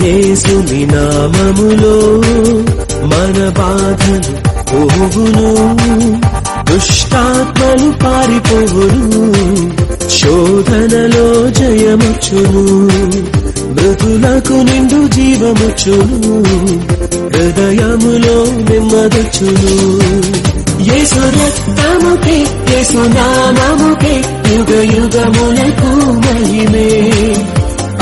యేసుని నామములో మన బాధలు పోవును, దుష్టాత్మలు పారిపోవును, శోధనలో జయముచ్చును, మృతులకు నిండు జీవముచ్చును, హృదయములో నెమ్మదొచ్చును. యేసు రక్తముకే యేసు నామముకే యుగ యుగములకు మహిమే,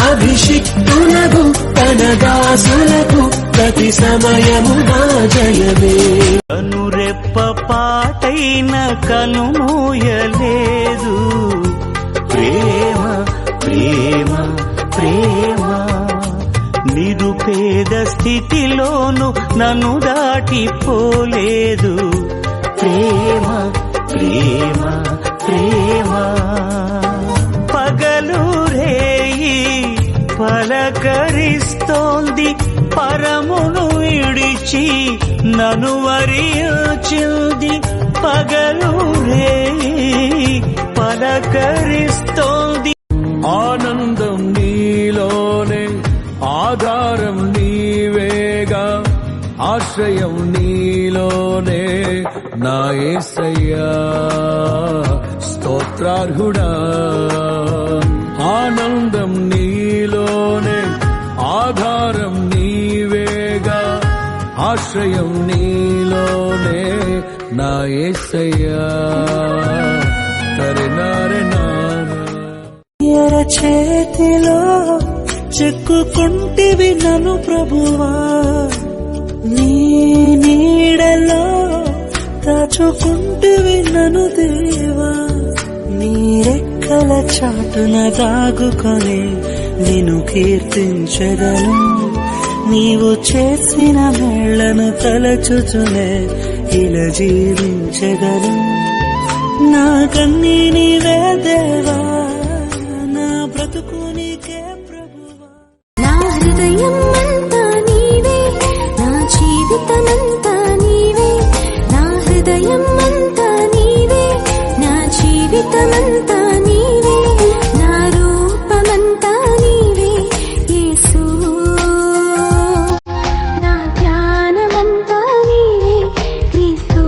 అభిషిక్తులకు తన దాసులకు ప్రతి సమయము నా జయమే. కనురెప్ప పాటైన కనుమూయలేదు, ప్రేమ ప్రేమ ప్రేమ. నిరుపేద స్థితిలోను నన్ను దాటిపోలేదు, ప్రేమ ప్రేమ ప్రేమ. పగలు రేయి పలకరిస్తోంది, పరమును విడిచి నన్ను వరించింది. పగలు రేయి పలకరిస్తోంది. ఆనందం నీలోనే, ఆధారం నీవేగా, ఆశ్రయం నీలోనే నా యేసయ్యా, స్తోత్రార్హుడా. ఆనందం నీలోనే, ఆధారం నీవేగా, ఆశ్రయం నీలోనే నా యేసయ్యా, చేతిలో చెక్కుకుంటివి నన్ను ప్రభువా, నీ నీడలో దాచుకుంటివి నన్ను దేవా. నీ రెక్కల చాటున దాగుకొని నిన్ను కీర్తించెదను, నీవు చేసిన మేళ్లను తలచుచునే ఇలా జీవించెదను. నా కన్నీ నీవే దేవా, నా బ్రతుకు నీకే ప్రభువా. నా హృదయం అంతా నీవే, నా జీవితమంతా నీవే, నా హృదయం అంతా నీవే, నా జీవితమంతా నీవే, నా రూపమంతా నీవే యేసు, నా ధ్యానమంతా నీవే క్రీస్తు.